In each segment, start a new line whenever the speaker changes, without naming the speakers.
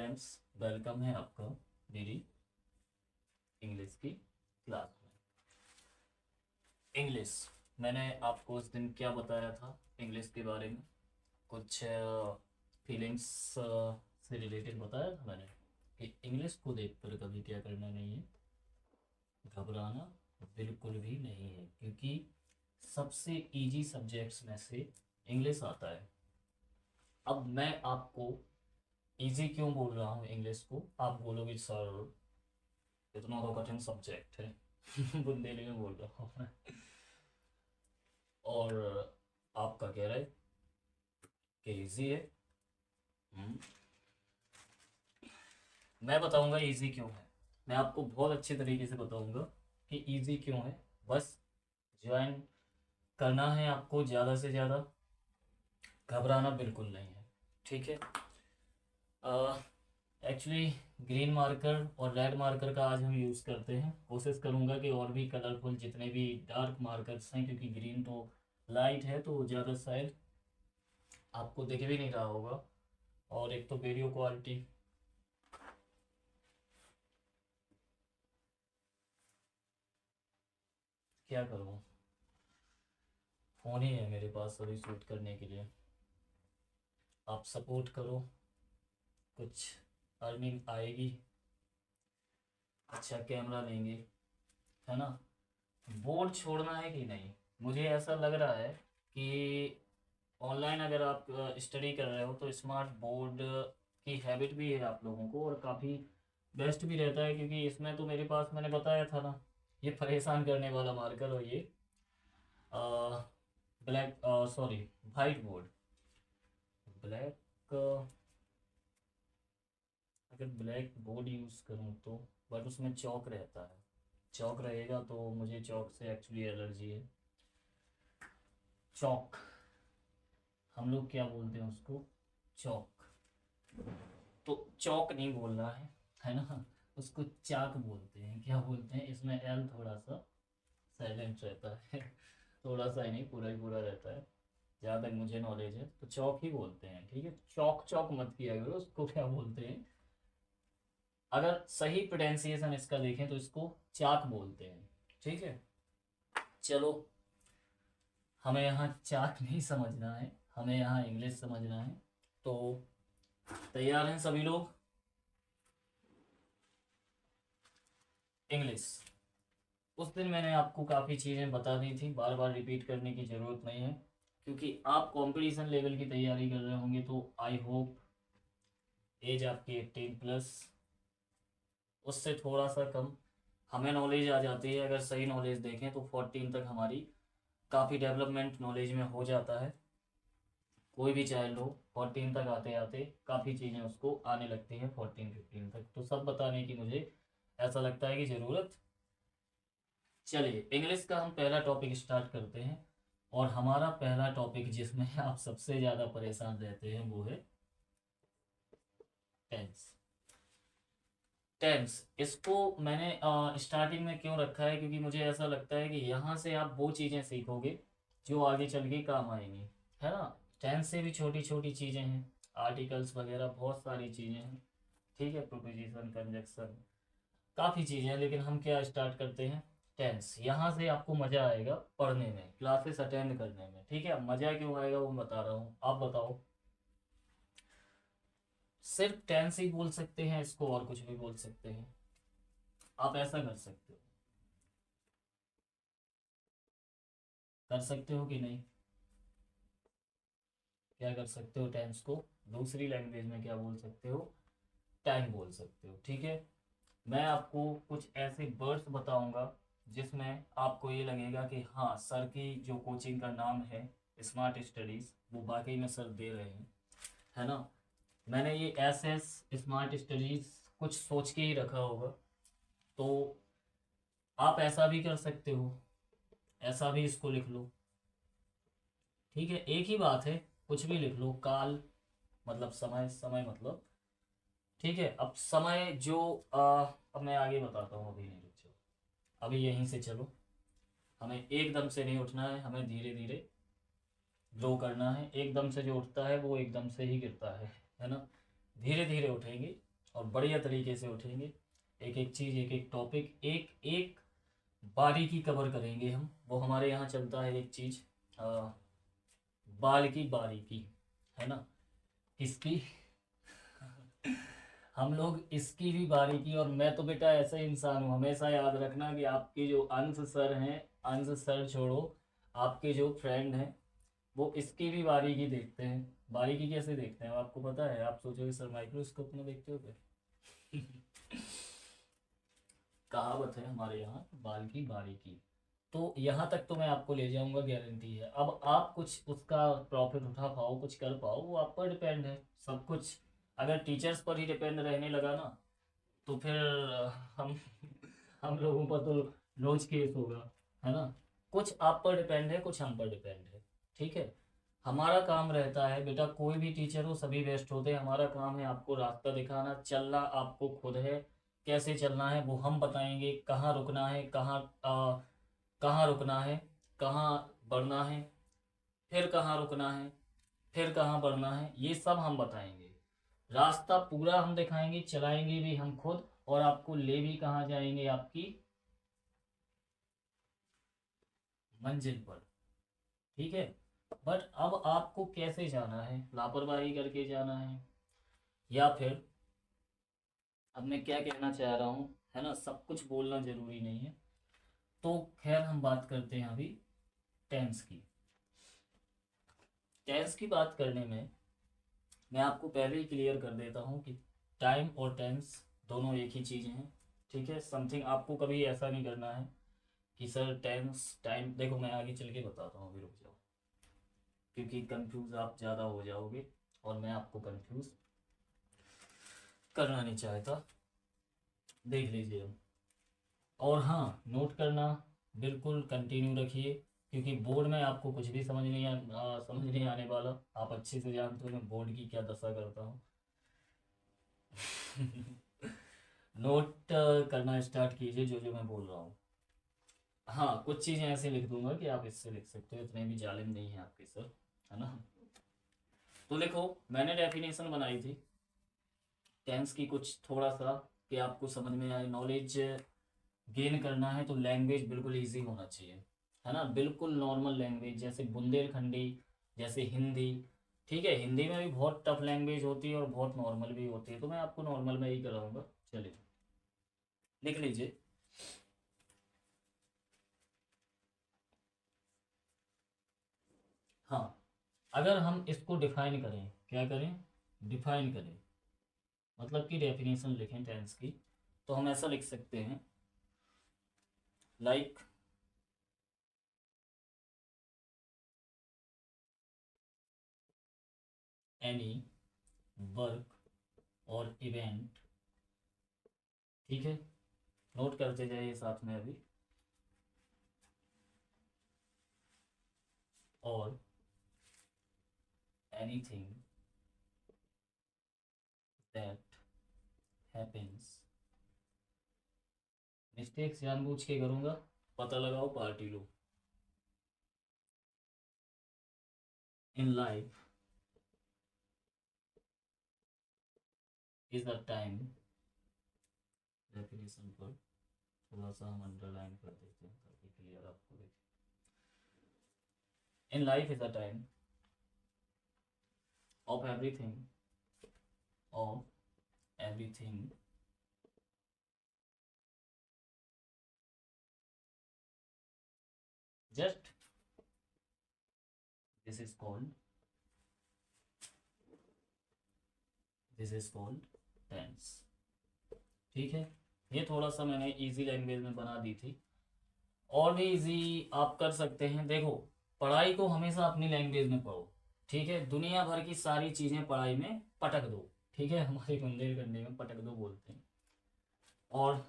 Friends, welcome है आपका मेरी इंग्लिश की क्लास में। इंग्लिश, मैंने आपको उस दिन क्या बताया था इंग्लिश के बारे में? कुछ फीलिंग्स से रिलेटेड बताया था मैंने कि इंग्लिश को देखकर कभी क्या करना नहीं है, घबराना बिल्कुल भी नहीं है, क्योंकि सबसे इजी सब्जेक्ट्स में से इंग्लिश आता है। अब मैं आपको इजी क्यों बोल रहा हूँ इंग्लिश को, आप बोलोगे सर इतना तो कठिन सब्जेक्ट है बुंदेली में बोल रहा हूँ मैं। और आपका कह रहा है कि इजी है। हम्म, मैं बताऊंगा इजी क्यों है। मैं आपको बहुत अच्छे तरीके से बताऊंगा कि इजी क्यों है। बस ज्वाइन करना है आपको, ज़्यादा से ज़्यादा घबराना बिल्कुल नहीं है, ठीक है। एक्चुअली ग्रीन मार्कर और रेड मार्कर का आज हम यूज़ करते हैं। कोशिश करूँगा कि और भी कलरफुल जितने भी डार्क मार्कर्स हैं, क्योंकि ग्रीन तो लाइट है तो ज़्यादा शायद आपको दिख भी नहीं रहा होगा। और एक तो वीडियो क्वालिटी, क्या करूँ, फ़ोन ही है मेरे पास अभी शूट करने के लिए। आप सपोर्ट करो, कुछ अर्निंग आएगी, अच्छा कैमरा लेंगे, है ना। बोर्ड छोड़ना है कि नहीं, मुझे ऐसा लग रहा है कि ऑनलाइन अगर आप स्टडी कर रहे हो तो स्मार्ट बोर्ड की हैबिट भी है आप लोगों को, और काफ़ी बेस्ट भी रहता है, क्योंकि इसमें तो मेरे पास मैंने बताया था ना, ये परेशान करने वाला मार्कर, और ये black, sorry, white board. Black, अगर ब्लैक बोर्ड यूज़ करूँ तो, बट उसमें चौक रहता है, चौक रहेगा तो मुझे चौक से एक्चुअली एलर्जी है। चौक, हम लोग क्या बोलते हैं उसको, चौक। तो चौक नहीं बोलना है ना, उसको चाक बोलते हैं। क्या बोलते हैं, इसमें एल थोड़ा सा साइलेंट रहता है थोड़ा सा ही नहीं, पूरा ही पूरा रहता है। जहाँ तक मुझे नॉलेज है तो चौक ही बोलते हैं, ठीक है। चौक चौक मत किया करो, उसको क्या बोलते हैं, अगर सही प्रोनाउंसिएशन इसका देखें तो इसको चाक बोलते हैं, ठीक है। चलो, हमें यहाँ चाक नहीं समझना है, हमें यहाँ इंग्लिश समझना है। तो तैयार हैं सभी लोग? इंग्लिश, उस दिन मैंने आपको काफ़ी चीज़ें बता दी थी, बार बार रिपीट करने की ज़रूरत नहीं है, क्योंकि आप कंपटीशन लेवल की तैयारी कर रहे होंगे। तो आई होप एज आपकी 18+, उससे थोड़ा सा कम हमें नॉलेज आ जाती है। अगर सही नॉलेज देखें तो 14 तक हमारी काफ़ी डेवलपमेंट नॉलेज में हो जाता है। कोई भी चाइल्ड हो, 14 तक आते आते काफ़ी चीज़ें उसको आने लगती हैं 14-15 तक। तो सब बताने की मुझे ऐसा लगता है कि ज़रूरत। चलिए, इंग्लिश का हम पहला टॉपिक स्टार्ट करते हैं। और हमारा पहला टॉपिक जिसमें आप सबसे ज़्यादा परेशान रहते हैं वो है टेंस। टेंस, इसको मैंने स्टार्टिंग में क्यों रखा है, क्योंकि मुझे ऐसा लगता है कि यहाँ से आप वो चीज़ें सीखोगे जो आगे चल के काम आएंगी, है ना। टेंस से भी छोटी छोटी चीज़ें हैं, आर्टिकल्स वगैरह बहुत सारी चीज़ें हैं, ठीक है। प्रोपोजिशन, कंजक्शन, काफ़ी चीज़ें हैं, लेकिन हम क्या स्टार्ट करते हैं, टेंस। यहाँ से आपको मज़ा आएगा पढ़ने में, क्लासेस अटेंड करने में, ठीक है। अब मज़ा क्यों आएगा वो बता रहा हूँ, आप बताओ। सिर्फ टेंस ही बोल सकते हैं इसको, और कुछ भी बोल सकते हैं। आप ऐसा कर सकते हो कि नहीं, क्या कर सकते हो, टेंस को दूसरी लैंग्वेज में क्या बोल सकते हो, टाइम बोल सकते हो, ठीक है। मैं आपको कुछ ऐसे वर्ड्स बताऊंगा जिसमें आपको ये लगेगा कि हाँ, सर की जो कोचिंग का नाम है स्मार्ट स्टडीज़, वो वाकई में सर दे रहे हैं, है ना। मैंने ये एस एस स्मार्ट स्टडीज़ कुछ सोच के ही रखा होगा। तो आप ऐसा भी कर सकते हो, ऐसा भी इसको लिख लो, ठीक है। एक ही बात है, कुछ भी लिख लो। काल मतलब समय, समय मतलब, ठीक है। अब समय जो अब मैं आगे बताता हूँ, अभी नहीं, रुक जाओ, अभी यहीं से चलो। हमें एकदम से नहीं उठना है, हमें धीरे धीरे ग्रो करना है। एकदम से जो उठता है वो एकदम से ही गिरता है ना। धीरे धीरे उठेंगे, और बढ़िया तरीके से उठेंगे। एक एक चीज़, एक एक टॉपिक, एक एक बारीकी कवर करेंगे हम। वो हमारे यहाँ चलता है एक चीज़, बाल की बारीकी, है ना, इसकी हम लोग इसकी भी बारीकी। और मैं तो बेटा ऐसा इंसान हूँ, हमेशा याद रखना कि आपके जो अंश सर हैं, अंश सर छोड़ो, आपके जो फ्रेंड हैं वो इसकी भी बारीकी देखते हैं। बारीकी कैसे देखते हैं आपको पता है? आप सोचोगे सर माइक्रोस्कोप में देखते हो क्या? कहावत है हमारे यहाँ, बाल की बारीकी। तो यहाँ तक तो मैं आपको ले जाऊंगा, गारंटी है। अब आप कुछ उसका प्रॉफिट उठा पाओ, कुछ कर पाओ, वो आप पर डिपेंड है सब कुछ। अगर टीचर्स पर ही डिपेंड रहने लगा ना, तो फिर हम हम लोगों पर तो लॉन्च केस होगा, है ना। कुछ आप पर डिपेंड है, कुछ हम पर डिपेंड है, ठीक है। हमारा काम रहता है बेटा, कोई भी टीचर हो सभी बेस्ट होते हैं, हमारा काम है आपको रास्ता दिखाना। चलना आपको खुद है, कैसे चलना है वो हम बताएंगे, कहाँ रुकना है, कहाँ रुकना है, कहाँ बढ़ना है, फिर कहाँ रुकना है, फिर कहाँ बढ़ना है, ये सब हम बताएंगे। रास्ता पूरा हम दिखाएंगे, चलाएंगे भी हम खुद, और आपको ले भी कहाँ जाएंगे, आपकी मंजिल पर, ठीक है। बट अब आपको कैसे जाना है, लापरवाही करके जाना है या फिर, अब मैं क्या कहना चाह रहा हूँ, है ना, सब कुछ बोलना जरूरी नहीं है। तो खैर हम बात करते हैं अभी टेंस की। टेंस की बात करने में मैं आपको पहले ही क्लियर कर देता हूँ कि टाइम और टेंस दोनों एक ही चीज़ हैं, ठीक है। समथिंग आपको कभी ऐसा नहीं करना है कि सर टेंस टाइम, देखो मैं आगे चल के बताता हूँ, अभी रुक जाओ, क्योंकि कंफ्यूज आप ज़्यादा हो जाओगे और मैं आपको कंफ्यूज करना नहीं चाहता। देख लीजिए अब। और हाँ, नोट करना बिल्कुल कंटिन्यू रखिए, क्योंकि बोर्ड में आपको कुछ भी समझ नहीं आने वाला। आप अच्छे से जानते हो मैं बोर्ड की क्या दशा करता हूँ। नोट करना स्टार्ट कीजिए जो जो मैं बोल रहा हूँ। हाँ, कुछ चीज़ें ऐसे लिख दूंगा कि आप इससे लिख सकते हो, इतने भी जालिम नहीं है आपके सर, है ना। तो देखो, मैंने डेफिनेशन बनाई थी टेंस की, कुछ थोड़ा सा कि आपको समझ में आए। नॉलेज गेन करना है तो लैंग्वेज बिल्कुल इजी होना चाहिए, है ना, बिल्कुल नॉर्मल लैंग्वेज, जैसे बुंदेलखंडी, जैसे हिंदी। ठीक है, हिंदी में भी बहुत टफ लैंग्वेज होती है और बहुत नॉर्मल भी होती है, तो मैं आपको नॉर्मल में ही कराऊंगा। चलिए लिख लीजिए। हाँ, अगर हम इसको डिफाइन करें, क्या करें, डिफाइन करें, मतलब कि डेफिनेशन लिखें टेंस की, तो हम ऐसा लिख सकते हैं, लाइक एनी वर्क और इवेंट, ठीक है, नोट करते जाइए साथ में अभी, और एनीथिंग दैट हैपेंस, मिस्टेक्स जानबूझ के करूंगा, पता लगाओ party low, in life is a time, definition पर थोड़ा सा हम अंडरलाइन कर देते हैं ताकि क्लियर आपको दिखे। In life is a time of everything, of everything just, this is called, this is called tense, ठीक है। ये थोड़ा सा मैंने इजी लैंग्वेज में बना दी थी, और भी इजी आप कर सकते हैं। देखो, पढ़ाई को हमेशा अपनी लैंग्वेज में पढ़ो, ठीक है। दुनिया भर की सारी चीज़ें पढ़ाई में पटक दो, ठीक है, हमारे बुंदेलखंडी में पटक दो बोलते हैं। और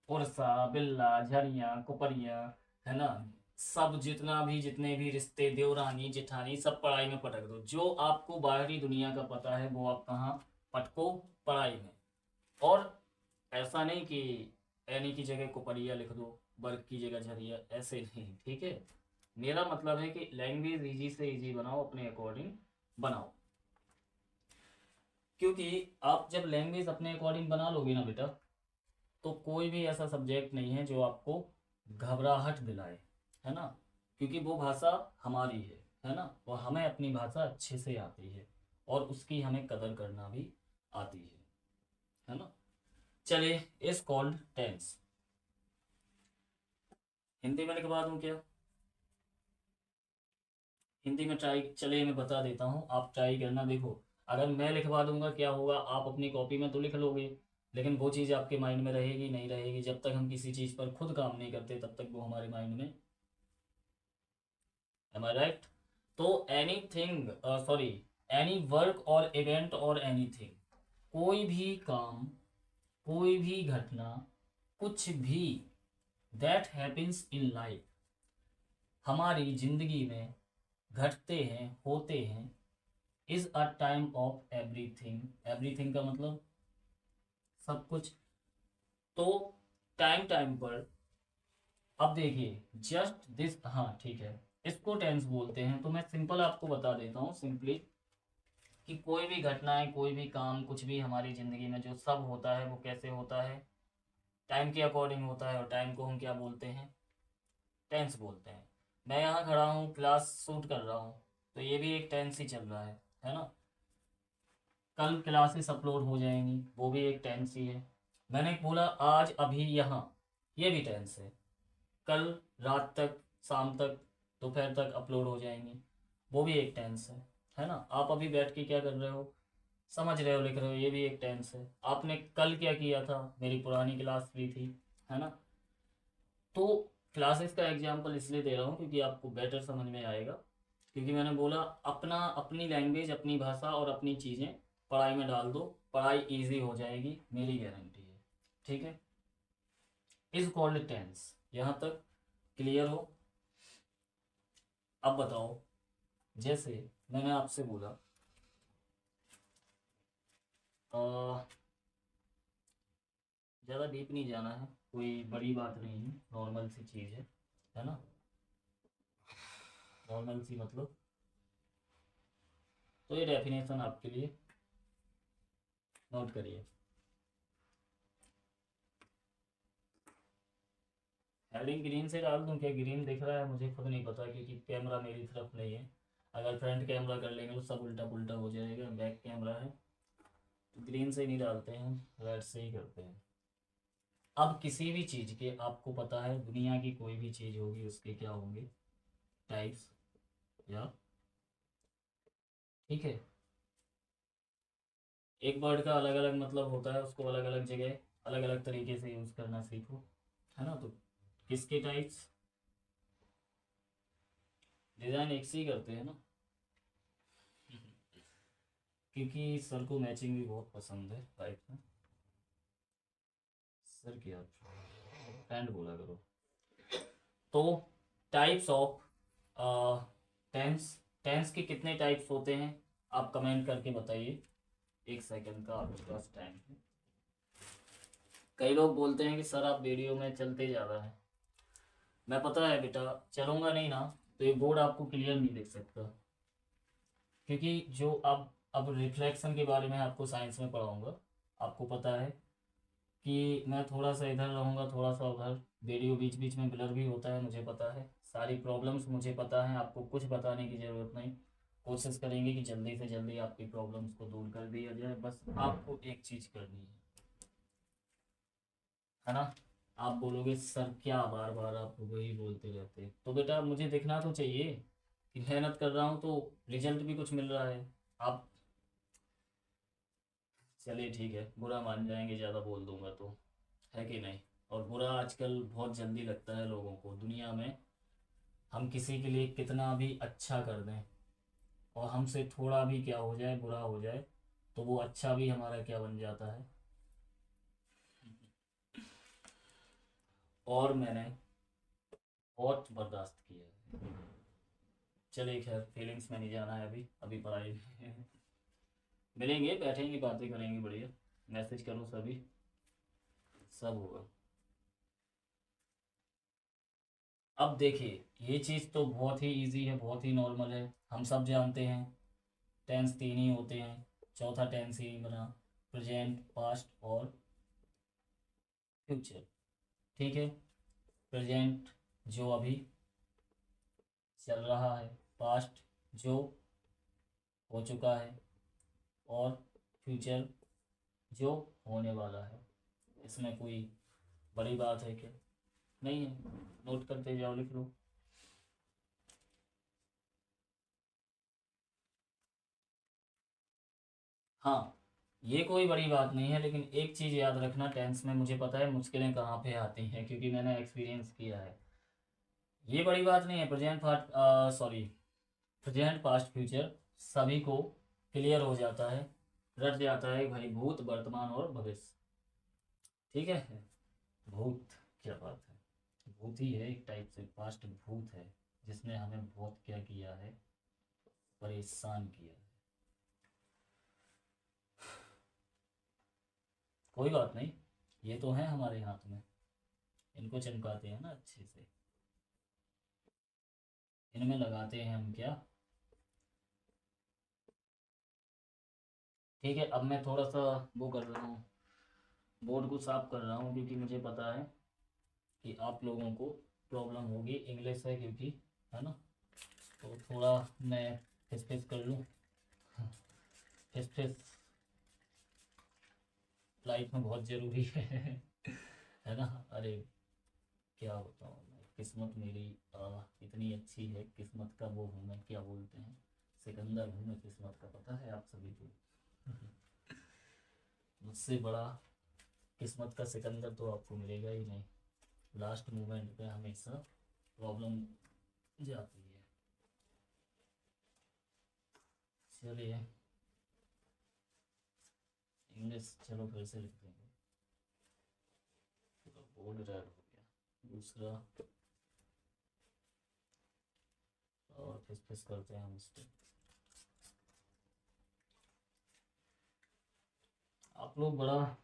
उड़सा, बिल्ला, झरिया, कुपरिया, है ना, सब जितना भी, जितने भी रिश्ते, देवरानी जेठानी, सब पढ़ाई में पटक दो। जो आपको बाहरी दुनिया का पता है वो आप कहाँ पटको, पढ़ाई में। और ऐसा नहीं कि एनी की जगह कुपरिया लिख दो, वर्ग की जगह झरिया, ऐसे नहीं, ठीक है। मेरा मतलब है कि लैंग्वेज इजी से इजी बनाओ, अपने अकॉर्डिंग बनाओ। क्योंकि आप जब लैंग्वेज अपने अकॉर्डिंग बना लोगे ना बेटा, तो कोई भी ऐसा सब्जेक्ट नहीं है जो आपको घबराहट दिलाए, है ना। क्योंकि वो भाषा हमारी है ना, और हमें अपनी भाषा अच्छे से आती है और उसकी हमें कदर करना भी आती है ना। चलिए, इज कॉल्ड टेंस। हिंदी में लिखवा दूं क्या? हिंदी में ट्राई, चलिए मैं बता देता हूँ, आप ट्राई करना। देखो, अगर मैं लिखवा दूंगा क्या होगा, आप अपनी कॉपी में तो लिख लोगे, लेकिन वो चीज़ आपके माइंड में रहेगी नहीं रहेगी। जब तक हम किसी चीज़ पर खुद काम नहीं करते तब तक वो हमारे माइंड में, एम आई राइट? तो any thing, sorry, any work और इवेंट और एनीथिंग, कोई भी काम, कोई भी घटना, कुछ भी दैट हैपन्स इन लाइफ, हमारी जिंदगी में घटते हैं, होते हैं, is a time of everything. Everything का मतलब सब कुछ। तो टाइम टाइम पर, अब देखिए, जस्ट दिस, हाँ ठीक है, इसको टेंस बोलते हैं। तो मैं सिंपल आपको बता देता हूँ सिंपली, कि कोई भी घटनाएं, कोई भी काम, कुछ भी हमारी ज़िंदगी में जो सब होता है वो कैसे होता है, टाइम के अकॉर्डिंग होता है। और टाइम को हम क्या बोलते हैं? टेंस बोलते हैं। मैं यहाँ खड़ा हूँ, क्लास शूट कर रहा हूँ, तो ये भी एक टेंस ही चल रहा है ना। कल क्लासेस अपलोड हो जाएंगी, वो भी एक टेंस ही है। मैंने बोला आज, अभी, यहाँ, ये भी टेंस है। कल रात तक, शाम तक, दोपहर तक अपलोड हो जाएंगी, वो भी एक टेंस है ना। आप अभी बैठ के क्या कर रहे हो, समझ रहे हो, लिख रहे हो, ये भी एक टेंस है। आपने कल क्या किया था, मेरी पुरानी क्लास ली थी, है ना। तो क्लासेस का एग्जाम्पल इसलिए दे रहा हूँ क्योंकि आपको बेटर समझ में आएगा। क्योंकि मैंने बोला अपना, अपनी लैंग्वेज, अपनी भाषा और अपनी चीज़ें पढ़ाई में डाल दो, पढ़ाई इजी हो जाएगी, मेरी गारंटी है। ठीक है, इज कॉल्ड टेंस। यहाँ तक क्लियर हो? अब बताओ, जैसे मैंने आपसे बोला, ज़्यादा डीप नहीं जाना है, कोई बड़ी बात नहीं है, नॉर्मल सी चीज़ है ना। नॉर्मल सी मतलब, तो ये डेफिनेशन आपके लिए नोट करिए। हेडिंग ग्रीन से डाल दूं क्या? ग्रीन दिख रहा है मुझे खुद नहीं पता, क्योंकि कैमरा मेरी तरफ नहीं है। अगर फ्रंट कैमरा कर लेंगे तो सब उल्टा पुल्टा हो जाएगा, बैक कैमरा है तो ग्रीन से नहीं डालते हैं, रेड से ही करते हैं। अब किसी भी चीज़ के, आपको पता है दुनिया की कोई भी चीज़ होगी उसके क्या होंगे, टाइप्स, या, ठीक है। एक वर्ड का अलग अलग मतलब होता है, उसको अलग अलग जगह अलग अलग तरीके से यूज़ करना सीखो, है ना। तो किसके टाइप्स, डिज़ाइन एक से ही करते हैं ना, क्योंकि सर को मैचिंग भी बहुत पसंद है लाइफ में। सर क्या, फ्रेंड बोला करो। तो टाइप्स ऑफ टेंस, टेंस के कितने टाइप्स होते हैं आप कमेंट करके बताइए। एक सेकंड का आपके पास टाइम है। कई लोग बोलते हैं कि सर आप वीडियो में चलते जा रहा है। मैं, पता है बेटा, चलूंगा नहीं ना तो ये बोर्ड आपको क्लियर नहीं दिख सकता। क्योंकि जो अब रिफ्लेक्शन के बारे में आपको साइंस में पढ़ाऊंगा, आपको पता है कि मैं थोड़ा सा इधर रहूँगा, थोड़ा सा उधर, वीडियो बीच बीच में ब्लर भी होता है, मुझे पता है, सारी प्रॉब्लम्स मुझे पता है, आपको कुछ बताने की ज़रूरत नहीं। कोशिश करेंगे कि जल्दी से जल्दी आपकी प्रॉब्लम्स को दूर कर दिया जाए। बस आपको एक चीज़ करनी है ना। आप बोलोगे सर क्या बार बार आप वही बोलते रहते हैं, तो बेटा मुझे दिखना तो चाहिए कि मेहनत कर रहा हूँ, तो रिजल्ट भी कुछ मिल रहा है। आप, चलिए ठीक है, बुरा मान जाएंगे ज़्यादा बोल दूंगा तो, है कि नहीं। और बुरा आजकल बहुत जल्दी लगता है लोगों को। दुनिया में हम किसी के लिए कितना भी अच्छा कर दें और हमसे थोड़ा भी क्या हो जाए, बुरा हो जाए, तो वो अच्छा भी हमारा क्या बन जाता है। और मैंने बहुत बर्दाश्त किया है। चलिए खैर, फीलिंग्स में नहीं जाना है अभी, अभी पढ़ाई में मिलेंगे, बैठेंगे, बातें करेंगे बढ़िया। मैसेज करो सभी, सब होगा। अब देखिए, ये चीज़ तो बहुत ही इजी है, बहुत ही नॉर्मल है, हम सब जानते हैं। टेंस तीन ही होते हैं, चौथा टेंस यही बना, प्रेजेंट, पास्ट और फ्यूचर। ठीक है, प्रेजेंट जो अभी चल रहा है, पास्ट जो हो चुका है, और फ्यूचर जो होने वाला है। इसमें कोई बड़ी बात है क्या? नहीं है, नोट करते जाओ, लिख लो। हाँ, ये कोई बड़ी बात नहीं है, लेकिन एक चीज़ याद रखना, टेंस में मुझे पता है मुश्किलें कहाँ पे आती हैं, क्योंकि मैंने एक्सपीरियंस किया है। ये बड़ी बात नहीं है, present past, sorry, present past future सभी को क्लियर हो जाता है, रट जाता है भाई, भूत, वर्तमान और भविष्य। ठीक है, भूत, क्या बात है, भूत ही है एक टाइप से, पास्ट भूत है, जिसने हमें बहुत क्या किया है, परेशान किया है। कोई बात नहीं, ये तो है हमारे हाथ में, इनको चमकाते हैं ना अच्छे से, इनमें लगाते हैं हम क्या। ठीक है, अब मैं थोड़ा सा वो कर रहा हूँ, बोर्ड को साफ कर रहा हूँ, क्योंकि मुझे पता है कि आप लोगों को प्रॉब्लम होगी, इंग्लिश है क्योंकि, है ना, तो थोड़ा मैं फिस फिस कर लूँ। फिस फिस लाइफ में बहुत ज़रूरी है ना। अरे क्या बताऊँ मैं, किस्मत मेरी इतनी अच्छी है, किस्मत का वो हूँ मैं, क्या बोलते हैं, सिकंदर हूँ मैं किस्मत का, पता है आप सभी को। मुझसे बड़ा किस्मत का सिकंदर तो आपको मिलेगा ही नहीं, लास्ट मोमेंट पे हमेशा प्रॉब्लम जाती है। चलिए, इंग्लिश चलो फिर से लिख देंगे, तो बोर्ड रेड हो गया। दूसरा, और फिस फिस करते हैं हम इस पर। आप लोग बड़ा,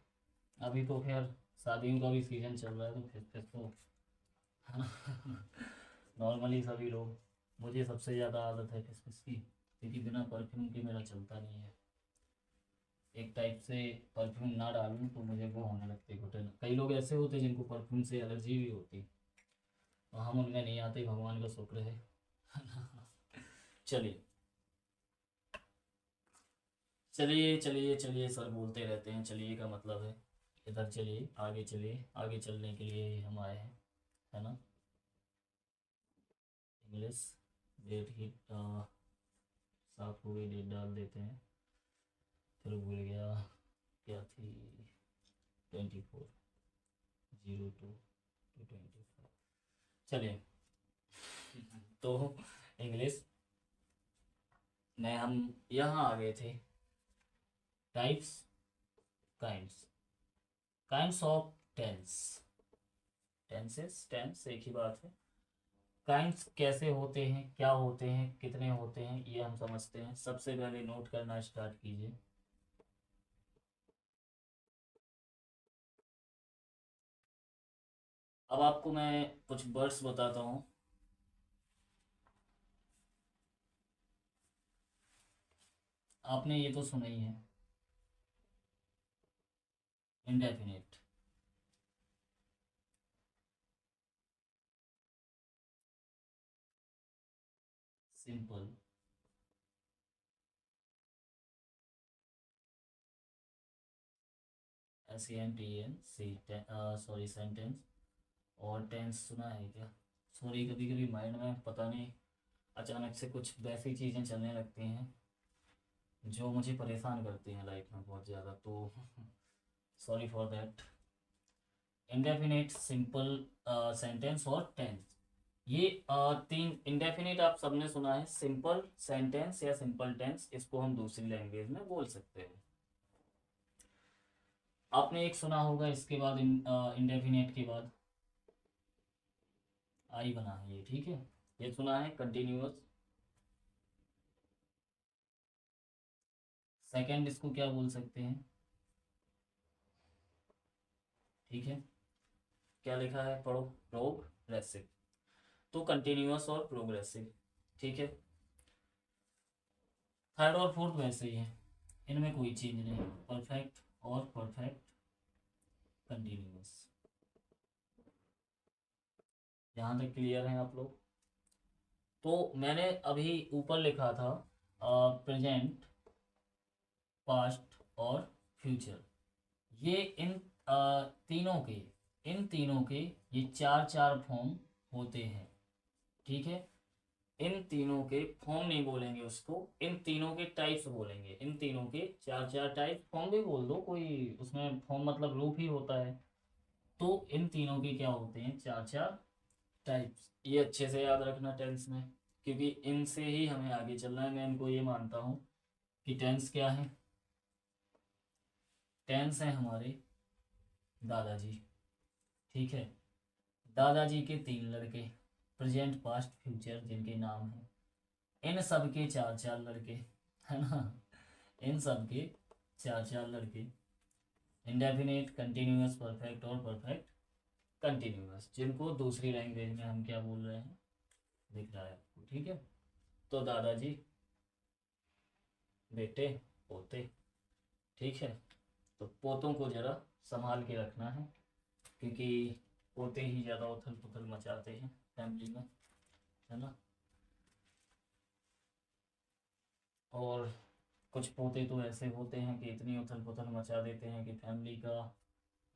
अभी तो खैर शादियों का भी सीजन चल रहा है, तो फिस फिस तो नॉर्मली सभी लोग, मुझे सबसे ज़्यादा आदत है फिस फिस की, क्योंकि बिना परफ्यूम के मेरा चलता नहीं है। एक टाइप से परफ्यूम ना डालूं तो मुझे वो होने लगती है घुटन। कई लोग ऐसे होते हैं जिनको परफ्यूम से एलर्जी भी होती, और हम उनमें नहीं आते, भगवान का शुक्र है। चलिए चलिए चलिए चलिए, सर बोलते रहते हैं, चलिए का मतलब है इधर चलिए, आगे चलिए, आगे चलने के लिए ही हम आए हैं, है ना। इंग्लिश, डेट ही साफ हो गई, डेट डाल देते हैं, फिर भूल गया क्या थी, 24/02/24। चलिए, तो इंग्लिश में हम यहाँ आ गए थे, types, kinds, kinds of tense, tenses, tense एक ही बात है। काइंड्स कैसे होते हैं, क्या होते हैं, कितने होते हैं, ये हम समझते हैं। सबसे पहले नोट करना स्टार्ट कीजिए। अब आपको मैं कुछ वर्ड्स बताता हूँ। आपने ये तो सुना ही है, indefinite, simple, SENTENCE, sorry sentence, और टेंस सुना है क्या? सॉरी, कभी कभी माइंड में पता नहीं अचानक से कुछ वैसी चीज़ें चलने लगती हैं जो मुझे परेशान करती हैं लाइफ में बहुत ज़्यादा, तो sorry for that. Indefinite, simple sentence और टेंस, ये तीन। इंडेफिनिट आप सबने सुना है, सिंपल सेंटेंस या सिंपल टेंस, इसको हम दूसरी लैंग्वेज में बोल सकते हैं। आपने एक सुना होगा इसके बाद, इंडेफिनिट के बाद आई बना है ये, ठीक है, ये सुना है, कंटिन्यूअस। सेकंड इसको क्या बोल सकते हैं? ठीक है, क्या लिखा है, पढ़ो, प्रोग्रेसिव, तो कंटिन्यूअस और प्रोग्रेसिव। ठीक है, थर्ड और फोर्थ वैसे ही है, इनमें कोई चेंज नहीं, परफेक्ट और परफेक्ट कंटिन्यूअस। यहाँ तक क्लियर है आप लोग? तो मैंने अभी ऊपर लिखा था प्रेजेंट, पास्ट और फ्यूचर। ये इन तीनों के ये चार चार फॉर्म होते हैं, ठीक है। इन तीनों के फॉर्म नहीं बोलेंगे उसको, इन तीनों के टाइप्स बोलेंगे। इन तीनों के चार चार टाइप, फॉर्म भी बोल दो कोई, उसमें फॉर्म मतलब रूप ही होता है। तो इन तीनों के क्या होते हैं, चार चार टाइप्स। ये अच्छे से याद रखना टेंस में, क्योंकि इनसे ही हमें आगे चलना है। मैं इनको ये मानता हूँ कि टेंस क्या है, टेंस है हमारे दादाजी, ठीक है। दादाजी के तीन लड़के, प्रेजेंट पास्ट फ्यूचर, जिनके नाम हैं, इन सब के चार चार लड़के, है ना। इन सब के चार चार लड़के, इंडेफिनिट, कंटिन्यूअस, परफेक्ट और परफेक्ट कंटिन्यूअस, जिनको दूसरी लैंग्वेज में हम क्या बोल रहे हैं, दिख रहा है आपको, ठीक है। तो दादाजी, बेटे, पोते, ठीक है। तो पोतों को जरा संभाल के रखना है, क्योंकि पोते ही ज़्यादा उथल पुथल मचाते हैं फैमिली में, है ना। और कुछ पोते तो ऐसे होते हैं कि इतनी उथल पुथल मचा देते हैं कि फैमिली का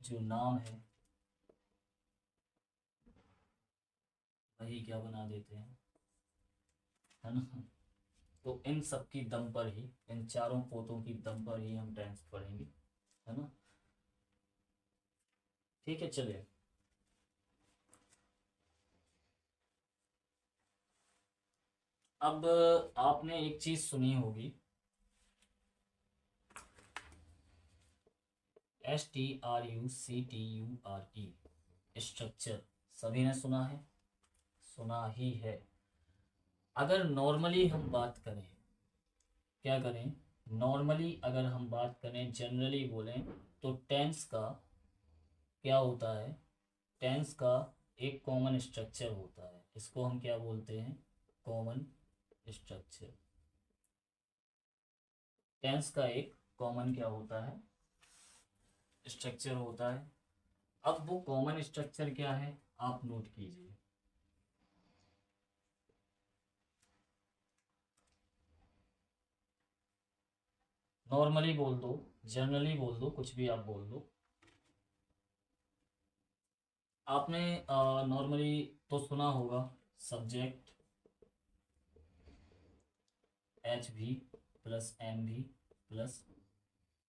जो नाम है वही क्या बना देते हैं, है ना। तो इन सब की दम पर ही, इन चारों पोतों की दम पर ही हम टेंस पढ़ेंगे, है ना। ठीक है, चलिए। अब आपने एक चीज सुनी होगी, STRUCTURE, स्ट्रक्चर। सभी ने सुना है, सुना ही है। अगर नॉर्मली हम बात करें, क्या करें, नॉर्मली अगर हम बात करें, जनरली बोलें, तो टेंस का क्या होता है, टेंस का एक कॉमन स्ट्रक्चर होता है। इसको हम क्या बोलते हैं, कॉमन स्ट्रक्चर। टेंस का एक कॉमन क्या होता है, स्ट्रक्चर होता है। अब वो कॉमन स्ट्रक्चर क्या है, आप नोट कीजिए। नॉर्मली बोल दो, जनरली बोल दो, कुछ भी आप बोल दो। आपने नॉर्मली तो सुना होगा, subject HV plus MV plus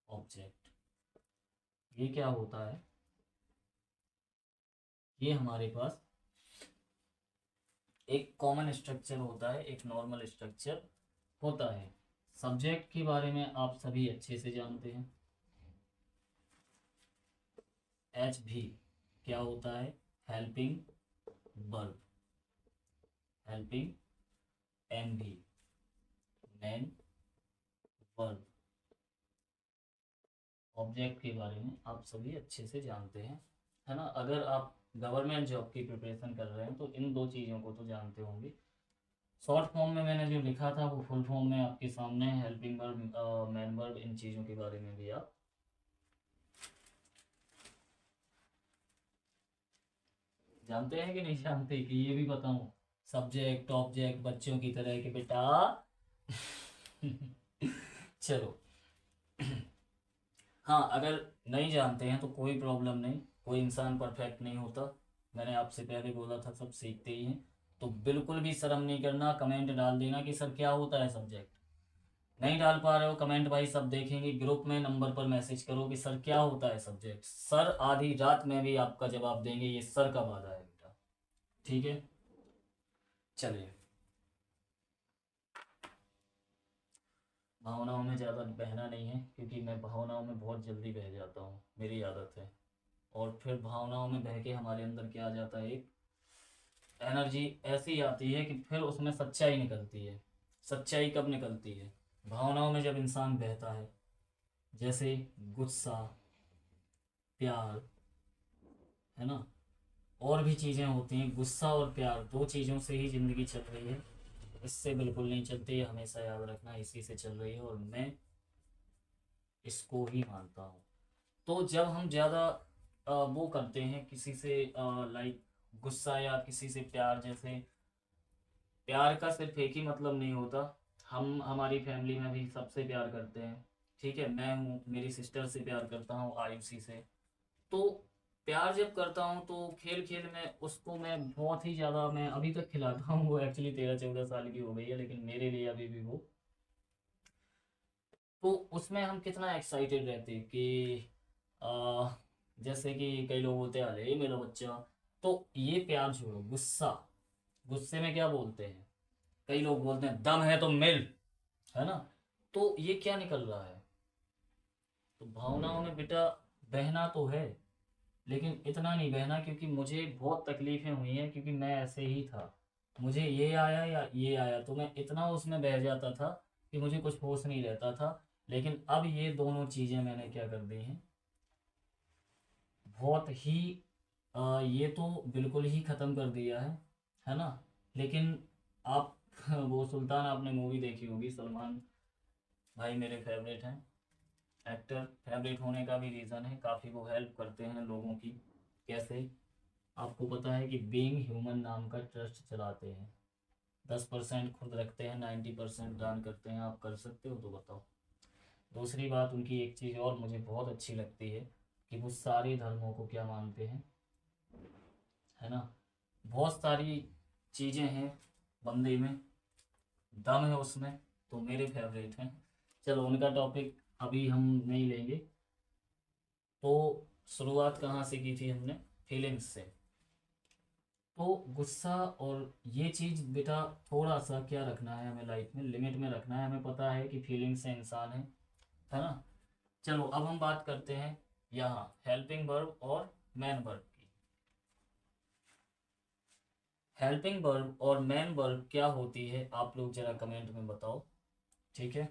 object. ये क्या होता है, ये हमारे पास एक कॉमन स्ट्रक्चर होता है, एक नॉर्मल स्ट्रक्चर होता है। सब्जेक्ट के बारे में आप सभी अच्छे से जानते हैं। HV क्या होता है, helping verb, helping. MV main verb. Object के बारे में आप सभी अच्छे से जानते हैं, है ना। अगर आप गवर्नमेंट जॉब की प्रिपरेशन कर रहे हैं तो इन दो चीज़ों को तो जानते होंगे। शॉर्ट फॉर्म में मैंने जो लिखा था वो फुल फॉर्म में आपके सामने है, हेल्पिंग वर्ब, मेन वर्ब, इन चीज़ों के बारे में भी आप जानते हैं कि नहीं जानते, कि ये भी बताऊं, सब्जेक्ट ऑब्जेक्ट बच्चों की तरह के बेटा। चलो। हाँ, अगर नहीं जानते हैं तो कोई प्रॉब्लम नहीं, कोई इंसान परफेक्ट नहीं होता। मैंने आपसे पहले बोला था सब सीखते ही हैं। तो बिल्कुल भी शर्म नहीं करना, कमेंट डाल देना कि सर क्या होता है सब्जेक्ट। नहीं डाल पा रहे हो कमेंट, भाई सब देखेंगे, ग्रुप में नंबर पर मैसेज करो कि सर क्या होता है सब्जेक्ट। सर आधी रात में भी आपका जवाब देंगे, ये सर का वादा है बेटा, ठीक है। चलिए, भावनाओं में ज़्यादा बहना नहीं है, क्योंकि मैं भावनाओं में बहुत जल्दी बह जाता हूँ, मेरी आदत है। और फिर भावनाओं में बह के हमारे अंदर क्या आ जाता है, एक एनर्जी ऐसी आती है कि फिर उसमें सच्चाई निकलती है। सच्चाई कब निकलती है, भावनाओं में जब इंसान बहता है, जैसे गुस्सा, प्यार, है ना। और भी चीज़ें होती हैं, गुस्सा और प्यार, दो चीज़ों से ही ज़िंदगी चल रही है, इससे बिल्कुल नहीं चलती है, हमेशा याद रखना, इसी से चल रही है। और मैं इसको ही मानता हूँ। तो जब हम ज़्यादा वो करते हैं किसी से, लाइक गुस्सा या किसी से प्यार, जैसे प्यार का सिर्फ एक ही मतलब नहीं होता, हम हमारी फैमिली में भी सबसे प्यार करते हैं। ठीक है, मैं हूँ, मेरी सिस्टर से प्यार करता हूँ, आयुषी से। तो प्यार जब करता हूँ तो खेल खेल में उसको मैं बहुत ही ज़्यादा, मैं अभी तक खिलाता हूँ। वो एक्चुअली 13-14 साल की हो गई है, लेकिन मेरे लिए अभी भी वो, तो उसमें हम कितना एक्साइटेड रहते हैं कि आ, जैसे कि कई लोग बोलते हैं अरे मेरा बच्चा। तो ये प्यार छोड़ो, गुस्सा, गुस्से में क्या बोलते हैं, कई लोग बोलते हैं दम है तो मिल, है ना। तो ये क्या निकल रहा है, तो भावनाओं में बेटा बहना तो है, लेकिन इतना नहीं बहना, क्योंकि मुझे बहुत तकलीफें हुई हैं, क्योंकि मैं ऐसे ही था। मुझे ये आया या ये आया तो मैं इतना उसमें बह जाता था कि मुझे कुछ होश नहीं रहता था। लेकिन अब ये दोनों चीज़ें मैंने क्या कर दी हैं, बहुत ही ये तो बिल्कुल ही ख़त्म कर दिया है ना। लेकिन आप वो सुल्तान आपने मूवी देखी होगी, सलमान भाई मेरे फेवरेट हैं एक्टर। फेवरेट होने का भी रीज़न है, काफ़ी वो हेल्प करते हैं लोगों की। कैसे, आपको पता है कि बीइंग ह्यूमन नाम का ट्रस्ट चलाते हैं, 10% खुद रखते हैं, 90% दान करते हैं। आप कर सकते हो तो बताओ। दूसरी बात, उनकी एक चीज़ और मुझे बहुत अच्छी लगती है कि वो सारे धर्मों को क्या मानते हैं, है ना। बहुत सारी चीज़ें हैं बंदे में, दम है उसमें, तो मेरे फेवरेट हैं। चलो उनका टॉपिक अभी हम नहीं लेंगे। तो शुरुआत कहाँ से की थी हमने, फीलिंग्स से। तो गुस्सा और ये चीज़ बेटा, थोड़ा सा क्या रखना है हमें लाइफ में, लिमिट में रखना है। हमें पता है कि फीलिंग्स से इंसान है ना। चलो अब हम बात करते हैं यहाँ हेल्पिंग वर्ब और मैन वर्ब की। हेल्पिंग वर्ब और मैन वर्ब क्या होती है, आप लोग जरा कमेंट में बताओ। ठीक है,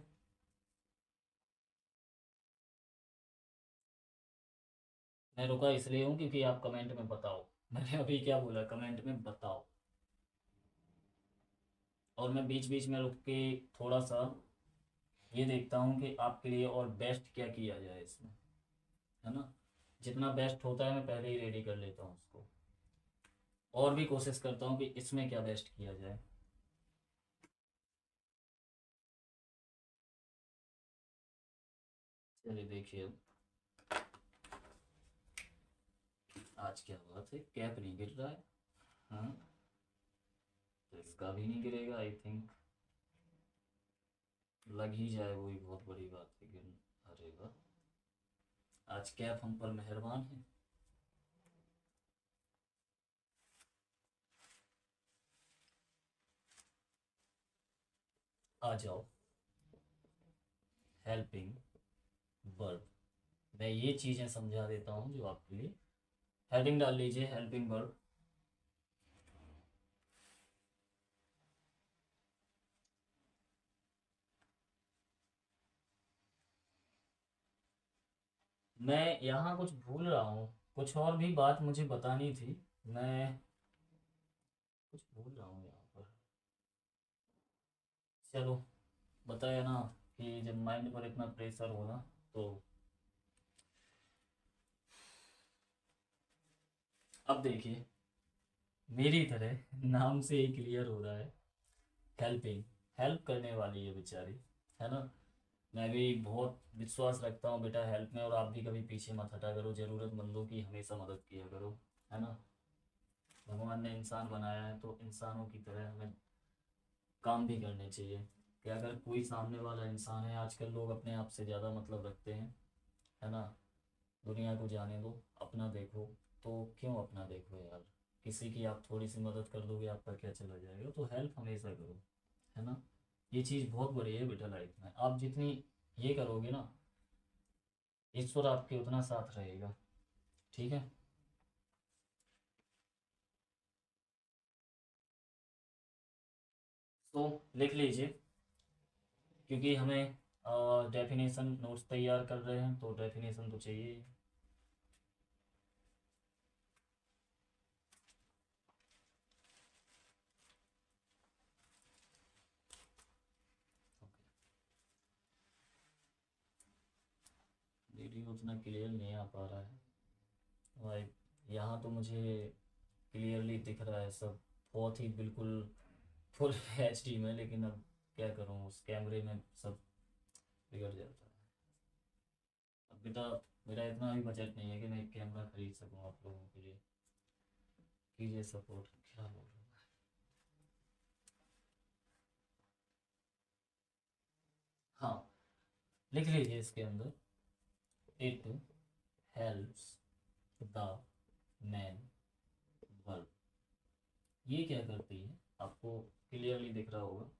मैं रुका इसलिए हूँ क्योंकि आप कमेंट में बताओ। मैंने अभी क्या बोला, कमेंट में बताओ। और मैं बीच बीच में रुक के थोड़ा सा ये देखता हूँ कि आपके लिए और बेस्ट क्या किया जाए इसमें, है ना। जितना बेस्ट होता है मैं पहले ही रेडी कर लेता हूँ उसको, और भी कोशिश करता हूँ कि इसमें क्या बेस्ट किया जाए। चलिए देखिए अब, आज क्या बात है, कैप नहीं गिर रहा है। हाँ, तो इसका भी नहीं गिरेगा आई थिंक, लग ही जाए वही बहुत बड़ी बात है गिर। अरे वाह, आज कैप हम पर मेहरबान है। आ जाओ, हेल्पिंग वर्ब, मैं ये चीज़ें समझा देता हूँ जो आपके लिए। हेडिंग डाल लीजिए, हेल्पिंग वर्ब। मैं यहाँ कुछ भूल रहा हूँ, कुछ और भी बात मुझे बतानी थी, मैं कुछ भूल रहा हूँ यहाँ पर। चलो, बताया ना कि जब माइंड पर इतना प्रेशर हो ना, तो अब देखिए, मेरी तरह नाम से ही क्लियर हो रहा है, हेल्पिंग, हेल्प करने वाली है बेचारी, है ना। मैं भी बहुत विश्वास रखता हूँ बेटा हेल्प में, और आप भी कभी पीछे मत हटा करो, ज़रूरतमंदों की हमेशा मदद किया करो, है ना। भगवान ने इंसान बनाया है तो इंसानों की तरह हमें काम भी करने चाहिए। कि अगर कोई सामने वाला इंसान है, आजकल लोग अपने आप से ज़्यादा मतलब रखते हैं, है ना। दुनिया को जाने दो, अपना देखो। तो क्यों अपना देखो यार, किसी की आप थोड़ी सी मदद कर दोगे, आपका क्या चला जाएगा। तो हेल्प हमेशा करो, है ना। ये चीज़ बहुत बड़ी है बेटा लाइफ में, आप जितनी ये करोगे ना, ईश्वर आपके उतना साथ रहेगा। ठीक है, तो लिख लीजिए, क्योंकि हमें डेफिनेशन नोट्स तैयार कर रहे हैं तो डेफिनेशन तो चाहिए ही। वीडियो उतना क्लियर नहीं आ पा रहा है भाई। यहाँ तो मुझे क्लियरली दिख रहा है सब, बहुत ही बिल्कुल फुल एचडी में, लेकिन अब क्या करूँ, उस कैमरे में सब बिगड़ जाता है। अब बेटा मेरा इतना भी बजट नहीं है कि मैं एक कैमरा खरीद सकूँ आप लोगों के लिए। कीजिए सपोर्ट, क्या बोल रहा हूँ। हाँ, लिख लीजिए इसके अंदर, it helps the man work. ये क्या करती है आपको क्लियरली दिख रहा होगा।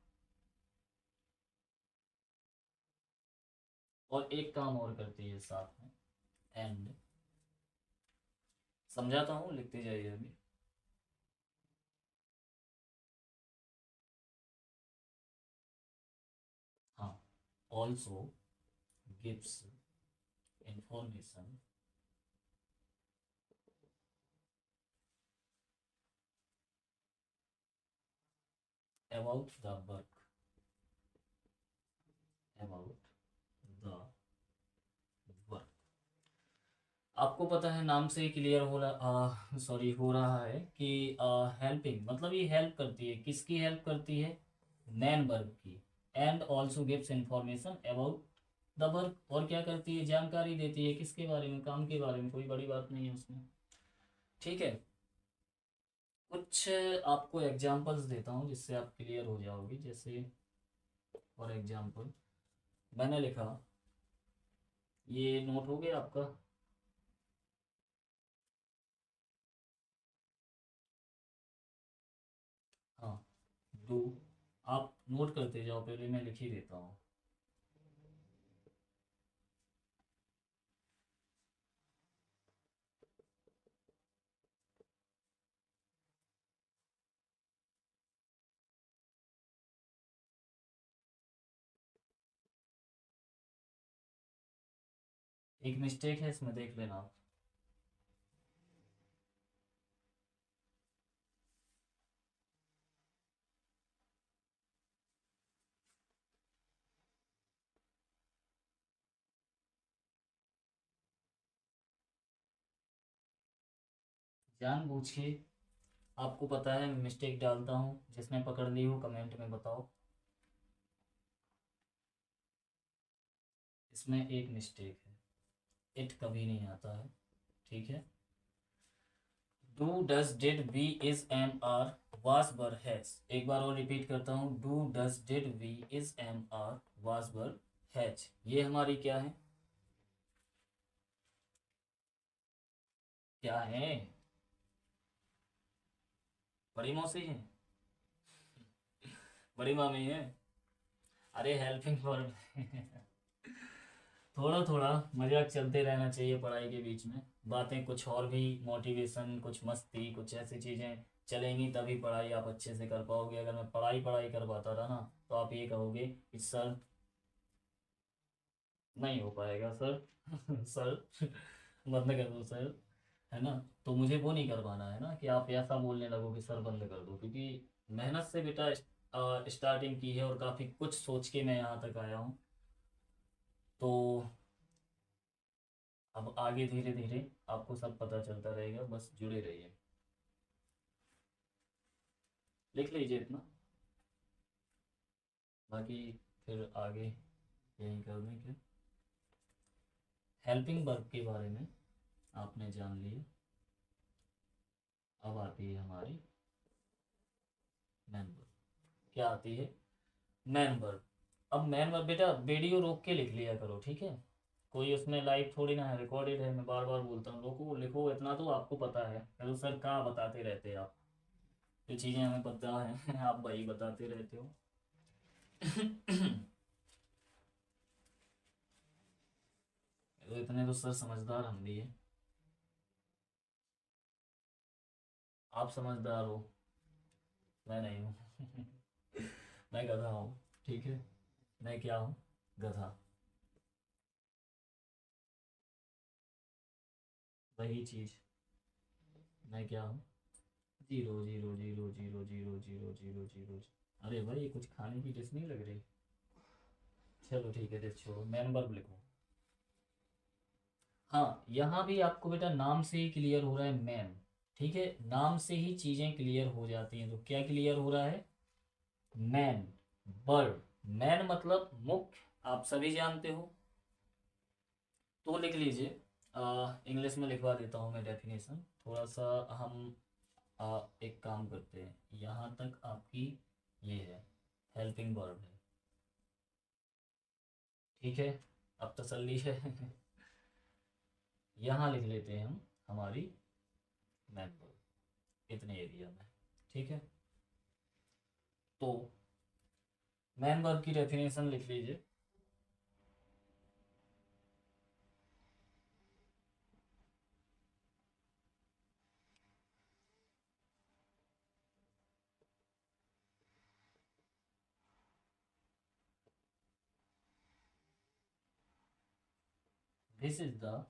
और एक काम और करती है साथ में, एंड, समझाता हूँ, लिखते जाइए अभी। हाँ, also gives information about the work, about the work. आपको पता है नाम से क्लियर हो रहा, सॉरी हो रहा है कि हेल्पिंग मतलब ये हेल्प करती है, किसकी हेल्प करती है, नैन वर्क की। And also gives information about the work, और क्या करती है, जानकारी देती है किसके बारे में, काम के बारे में, कोई बड़ी बात नहीं है उसमें। ठीक है, कुछ आपको एग्जांपल्स देता हूँ जिससे आप क्लियर हो जाओगे। जैसे फॉर एग्जांपल मैंने लिखा, ये नोट हो गया आपका। हाँ, डू, आप नोट करते जाओ, पहले मैं लिख ही देता हूँ। एक मिस्टेक है इसमें, देख लेना आप। जानबूझ के, आपको पता है मैं मिस्टेक डालता हूँ, जिसने पकड़ ली हो कमेंट में बताओ। इसमें एक मिस्टेक है, इट कभी नहीं आता है, ठीक है। Do does did be is am are was were has, एक बार और रिपीट करता हूँ, do does did be is am are was were has, ये हमारी क्या है, क्या है, बड़ी मौसी है, बड़ी मामी है। अरे हेल्पिंग वर्ब थोड़ा थोड़ा मजाक चलते रहना चाहिए पढ़ाई के बीच में, बातें कुछ और भी, मोटिवेशन, कुछ मस्ती, कुछ ऐसी चीज़ें चलेंगी तभी पढ़ाई आप अच्छे से कर पाओगे। अगर मैं पढ़ाई पढ़ाई करवाता रहा ना, तो आप ये कहोगे कि सर, नहीं हो पाएगा सर सर बंद कर दो सर, है ना। तो मुझे वो नहीं करवाना है ना कि आप ऐसा बोलने लगो कि सर बंद कर दो, क्योंकि मेहनत से बेटा स्टार्टिंग की है और काफ़ी कुछ सोच के मैं यहाँ तक आया हूँ। तो अब आगे धीरे धीरे आपको सब पता चलता रहेगा, बस जुड़े रहिए। लिख लीजिए इतना, बाकी फिर आगे यही कर दें। हेल्पिंग वर्क के बारे में आपने जान लिया। अब आती है हमारी मैन वर्क। क्या आती है, मैन वर्क। अब मैन वर्क बेटा वीडियो रोक के लिख लिया करो, ठीक है। कोई उसमें लाइव थोड़ी ना है, रिकॉर्डेड है, मैं बार बार बोलता हूँ लोगों को लिखो, इतना तो आपको पता है। हेलो सर, कहाँ बताते रहते हैं आप, जो चीज़ें हमें पता है आप वही बताते रहते हो तो इतने तो सर समझदार हम भी हैं। आप समझदार हो, मैं नहीं हूँ मैं गधा हूँ, ठीक है। मैं क्या हूँ, गधा, वही चीज़। मैं क्या हूँ, zero zero zero zero zero zero zero zero. अरे भाई ये कुछ खाने की डिश नहीं लग रही। चलो ठीक है, डिश छोड़ो, मैन वर्ब लिखो। हाँ, यहाँ भी आपको बेटा नाम से ही क्लियर हो रहा है मैन। ठीक है, नाम से ही चीजें क्लियर हो जाती हैं। तो क्या क्लियर हो रहा है? Man, bird. मैन मतलब मुख्य, आप सभी जानते हो। तो लिख लीजिए, इंग्लिश में लिखवा देता हूँ मैं डेफिनेशन। थोड़ा सा हम एक काम करते हैं, यहाँ तक आपकी ये है, हेल्पिंग वर्ब है। ठीक है, अब तसल्ली है। यहाँ लिख लेते हैं हम हमारी मैन वर्ब इतने एरिया में। ठीक है, तो मैन वर्ब की डेफिनेशन लिख लीजिए। This is the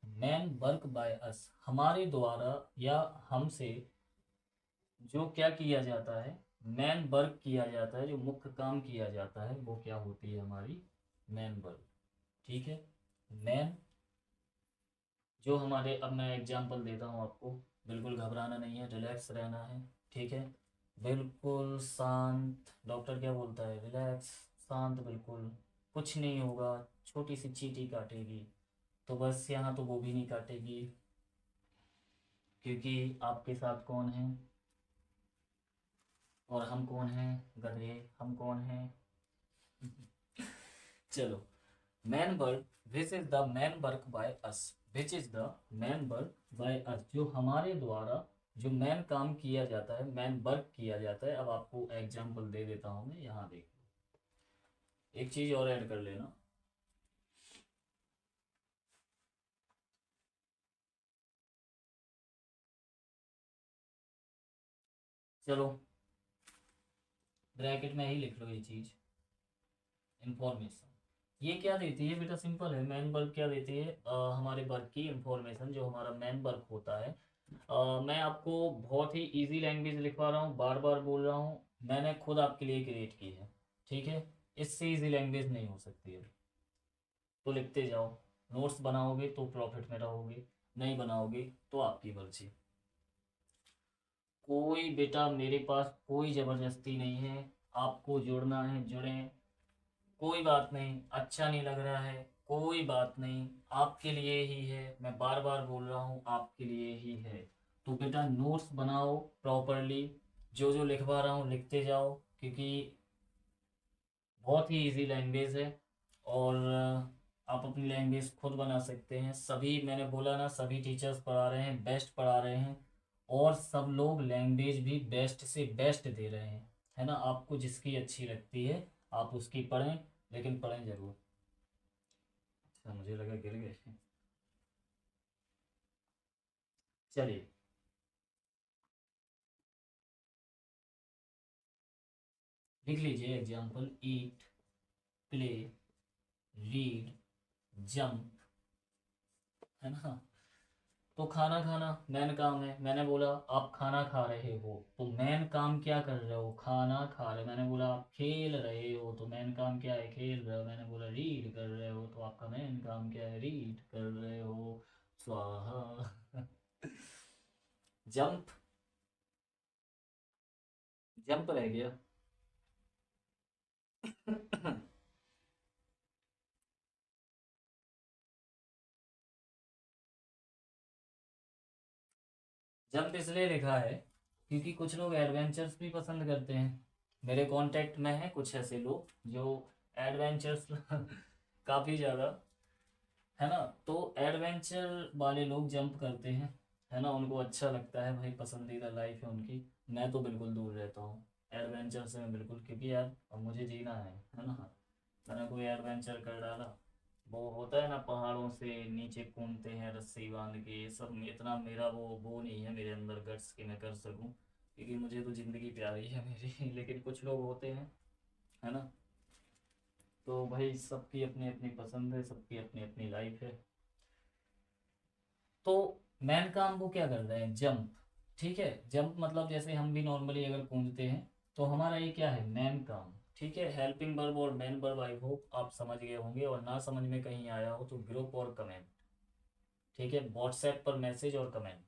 man work by us, हमारे द्वारा या हमसे जो क्या किया जाता है, मैन वर्क किया जाता है, जो मुख्य काम किया जाता है वो क्या होती है? हमारी मैन वर्क। ठीक है, मैन जो हमारे, अब मैं एग्जांपल देता हूँ आपको, बिल्कुल घबराना नहीं है, रिलैक्स रहना है। ठीक है, बिल्कुल शांत। डॉक्टर क्या बोलता है? रिलैक्स, शांत, बिल्कुल कुछ नहीं होगा। छोटी सी चींटी काटेगी तो बस, यहाँ तो वो भी नहीं काटेगी, क्योंकि आपके साथ कौन है? और हम कौन हैं? गधे, हम कौन हैं? चलो, man work, this is the man work by us, which is the man work by us, जो हमारे द्वारा जो मैन काम किया जाता है, मैन वर्क किया जाता है। अब आपको एग्जांपल दे देता हूँ मैं, यहाँ देख, एक चीज और ऐड कर लेना। चलो, ब्रैकेट में ही लिख लो ये चीज, इंफॉर्मेशन। ये क्या देती है बेटा? सिंपल है, मैन वर्क क्या देती है? हमारे वर्क की इंफॉर्मेशन, जो हमारा मैन वर्क होता है। मैं आपको बहुत ही इजी लैंग्वेज लिखवा रहा हूँ, बार बार बोल रहा हूँ, मैंने खुद आपके लिए क्रिएट की है। ठीक है, इससे इजी लैंग्वेज नहीं हो सकती है। तो लिखते जाओ, नोट्स बनाओगे तो प्रॉफिट में रहोगे, नहीं बनाओगे तो आपकी मर्जी। कोई बेटा मेरे पास कोई ज़बरदस्ती नहीं है, आपको जुड़ना है जुड़ें, कोई बात नहीं। अच्छा नहीं लग रहा है, कोई बात नहीं, आपके लिए ही है, मैं बार बार बोल रहा हूँ, आपके लिए ही है। तो बेटा नोट्स बनाओ प्रॉपरली, जो जो लिखवा रहा हूँ लिखते जाओ, क्योंकि बहुत ही इजी लैंग्वेज है। और आप अपनी लैंग्वेज खुद बना सकते हैं। सभी, मैंने बोला ना, सभी टीचर्स पढ़ा रहे हैं, बेस्ट पढ़ा रहे हैं, और सब लोग लैंग्वेज भी बेस्ट से बेस्ट दे रहे हैं। है ना, आपको जिसकी अच्छी लगती है आप उसकी पढ़ें, लेकिन पढ़ें जरूर। अच्छा, मुझे लगा गिर गए। चलिए, लिख लीजिए एग्जाम्पल, ईट, प्ले, रीड, जंप। है ना, तो खाना खाना मैन काम है। मैंने बोला आप खाना खा रहे हो, तो मैन काम क्या कर रहे हो? खाना खा रहे हो। मैंने बोला आप खेल रहे हो, तो मैन काम क्या है? खेल रहे हो। मैंने बोला रीड कर रहे हो, तो आपका मैन काम क्या है? रीड कर रहे हो। स्वाहा। जंप, जंप रह गया। जंप इसलिए लिखा है क्योंकि कुछ लोग एडवेंचर्स भी पसंद करते हैं। मेरे कांटेक्ट में हैं कुछ ऐसे लोग जो एडवेंचर्स काफ़ी ज़्यादा, है ना, तो एडवेंचर वाले लोग जंप करते हैं। है ना, उनको अच्छा लगता है, भाई पसंदीदा लाइफ है उनकी। मैं तो बिल्कुल दूर रहता हूँ एडवेंचर से, मैं बिल्कुल, क्योंकि यार अब मुझे जीना है ना। मैंने कोई एडवेंचर कर डाला, वो होता है ना, पहाड़ों से नीचे कूदते हैं रस्सी बांध के, ये सब इतना मेरा वो नहीं है मेरे अंदर गट्स कि मैं कर सकूं, क्योंकि मुझे तो ज़िंदगी प्यारी है मेरी। लेकिन कुछ लोग होते हैं, है ना। तो भाई सबकी अपनी अपनी पसंद है, सबकी अपनी अपनी लाइफ है। तो मैन काम वो क्या कर रहे हैं? जंप। ठीक है, जंप मतलब जैसे हम भी नॉर्मली अगर कूदते हैं, तो हमारा ये क्या है? मैन काम। ठीक है, हेल्पिंग वर्ब और मैन वर्ब, आई होप आप समझ गए होंगे, और ना समझ में कहीं आया हो तो ग्रुप और कमेंट। ठीक है, व्हाट्सएप पर मैसेज और कमेंट।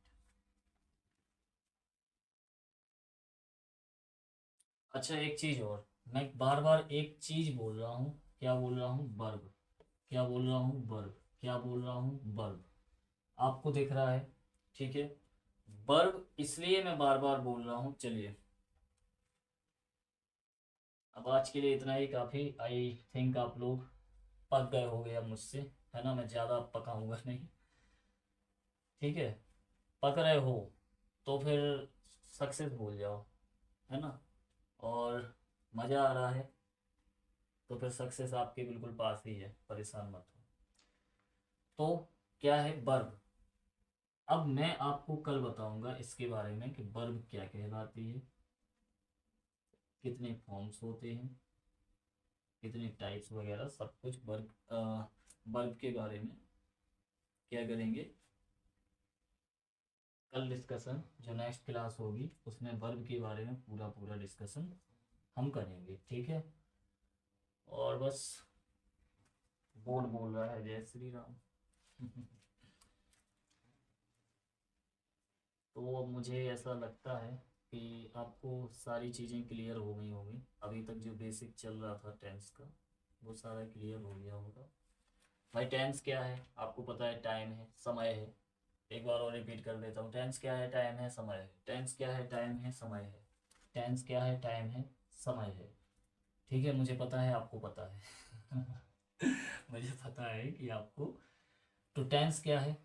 अच्छा एक चीज और, मैं बार बार एक चीज बोल रहा हूँ, क्या बोल रहा हूँ, वर्ब, क्या बोल रहा हूँ, वर्ब, क्या बोल रहा हूँ, वर्ब। आपको दिख रहा है, ठीक है। वर्ब इसलिए मैं बार बार बोल रहा हूँ। चलिए अब आज के लिए इतना ही काफ़ी। आई थिंक आप लोग पक गए हो गए अब मुझसे, है ना, मैं ज़्यादा पकाऊंगा नहीं, ठीक है। पक रहे हो तो फिर सक्सेस भूल जाओ, है ना। और मज़ा आ रहा है तो फिर सक्सेस आपके बिल्कुल पास ही है, परेशान मत हो। तो क्या है वर्ब। अब मैं आपको कल बताऊंगा इसके बारे में कि वर्ब क्या कहलाती है, कितने फॉर्म्स होते हैं, कितने टाइप्स वगैरह सब कुछ वर्ब, वर्ब के बारे में क्या करेंगे कल डिस्कशन। जो नेक्स्ट क्लास होगी उसमें वर्ब के बारे में पूरा पूरा डिस्कशन हम करेंगे, ठीक है। और बस बोर्ड बोल रहा है जय श्री राम। तो अब मुझे ऐसा लगता है कि आपको सारी चीज़ें क्लियर हो गई होंगी। अभी तक जो बेसिक चल रहा था टेंस का वो सारा क्लियर हो गया होगा। भाई टेंस क्या है आपको पता है, टाइम है, समय है। एक बार और रिपीट कर देता हूँ, टेंस क्या है, टाइम है, समय है। टेंस क्या है, टाइम है, समय है। टेंस क्या है, टाइम है, समय है। ठीक है, मुझे पता है आपको पता है। मुझे पता है कि आपको। तो टेंस क्या है,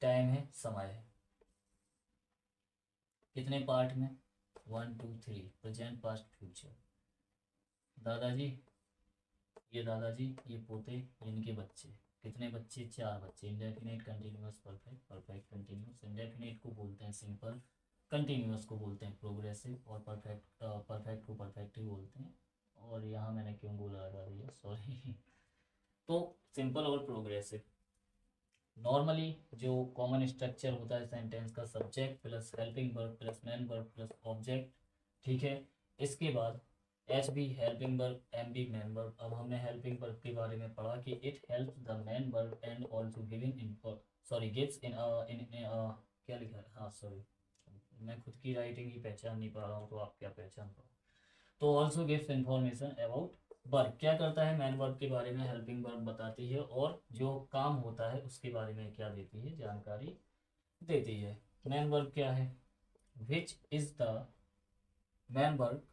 टाइम है, समय है। कितने पार्ट में, 1 2 3, प्रेजेंट पास्ट फ्यूचर। दादाजी, ये दादाजी, ये पोते, इनके बच्चे। कितने बच्चे, 4 बच्चे। Indefinite continuous perfect, perfect continuous. Indefinite को बोलते हैं सिंपल, कंटिन्यूअस को बोलते हैं प्रोग्रेसिव, और परफेक्ट परफेक्ट को परफेक्ट ही बोलते हैं। और यहाँ मैंने क्यों बोला लगा दिया, सॉरी। तो सिंपल और प्रोग्रेसिव। नॉर्मली जो कॉमन स्ट्रक्चर होता है सेंटेंस का, subject plus helping verb plus main verb plus object, ठीक है। इसके बाद H B helping verb, M B main verb. अब हमने हेल्पिंग वर्ब के बारे में पढ़ा कि it helps the main verb and also giving in, sorry gives in इन क्या लिखा है, हाँ सॉरी, मैं खुद की राइटिंग ही पहचान नहीं पा रहा हूँ तो आप क्या पहचान पाओ। तो also gives information about work. क्या करता है, मैन वर्क के बारे में हेल्पिंग वर्क बताती है, और जो काम होता है उसके बारे में क्या देती है, जानकारी देती है। मैन वर्क क्या है, which is the man work,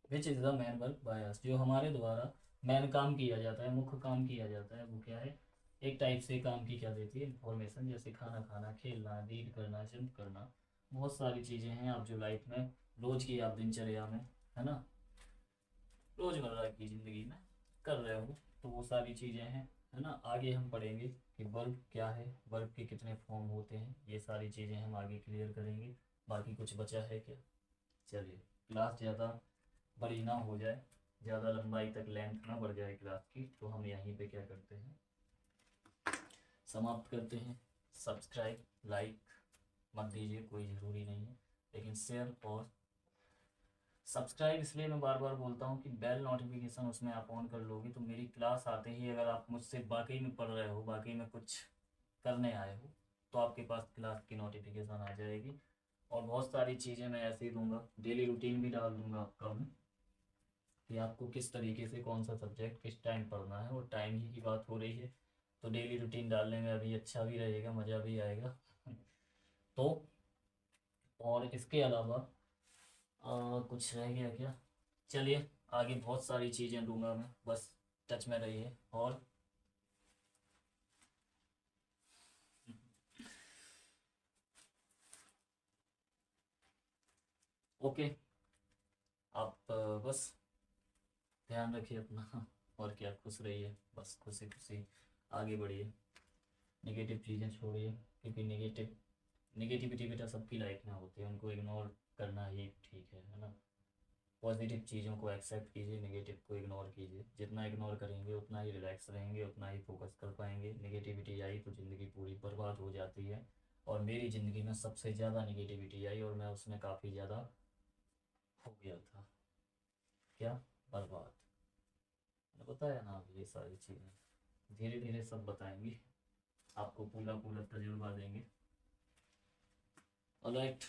which is the man work by us. जो हमारे द्वारा मैन काम किया जाता है, मुख्य काम किया जाता है, वो क्या है, एक टाइप से काम की क्या देती है, इंफॉर्मेशन। जैसे खाना खाना, खेलना, रीड करना, जंप करना, बहुत सारी चीज़ें हैं आप जो लाइफ में रोज की आप दिनचर्या में, है ना, रोजमर्रा की ज़िंदगी में कर रहे हो, तो वो सारी चीज़ें हैं, है ना। आगे हम पढ़ेंगे कि वर्ब क्या है, वर्ब के कितने फॉर्म होते हैं, ये सारी चीज़ें हम आगे क्लियर करेंगे। बाकी कुछ बचा है क्या। चलिए, क्लास ज़्यादा बड़ी ना हो जाए, ज़्यादा लंबाई तक लेंथ ना बढ़ जाए क्लास की, तो हम यहीं पे क्या करते हैं, समाप्त करते हैं। सब्सक्राइब लाइक मत दीजिए, कोई ज़रूरी नहीं है, लेकिन शेयर और सब्सक्राइब इसलिए मैं बार बार बोलता हूँ कि बेल नोटिफिकेशन उसमें आप ऑन कर लोगे तो मेरी क्लास आते ही, अगर आप मुझसे वाकई में पढ़ रहे हो, वाकई में कुछ करने आए हो, तो आपके पास क्लास की नोटिफिकेशन आ जाएगी। और बहुत सारी चीज़ें मैं ऐसे ही दूंगा, डेली रूटीन भी डाल दूंगा आपका मैं, कि आपको किस तरीके से कौन सा सब्जेक्ट किस टाइम पढ़ना है, और टाइम ही की बात हो रही है तो डेली रूटीन डालने में अभी अच्छा भी रहेगा, मज़ा भी आएगा। तो और इसके अलावा कुछ रह गया क्या। चलिए, आगे बहुत सारी चीज़ें दूंगा मैं, बस टच में रहिए। और ओके, आप बस ध्यान रखिए अपना। और क्या, खुश रहिए, बस खुशी खुशी आगे बढ़िए। नेगेटिव चीज़ें छोड़िए, क्योंकि नेगेटिविटी बेटा सबकी लाइफ में होती है, उनको इग्नोर करना ही ठीक है ना। पॉजिटिव चीज़ों को एक्सेप्ट कीजिए, नेगेटिव को इग्नोर कीजिए। जितना इग्नोर करेंगे उतना ही रिलैक्स रहेंगे, उतना ही फोकस कर पाएंगे। नेगेटिविटी आई तो ज़िंदगी पूरी बर्बाद हो जाती है। और मेरी ज़िंदगी में सबसे ज़्यादा नेगेटिविटी आई, और मैं उसमें काफ़ी ज़्यादा हो गया था, क्या, बर्बाद। मैंने बताया ना, अब ये सारी चीज़ें धीरे धीरे सब बताएंगी। आपको पूरा पूरा तजुर्बा देंगे। ऑलराइट।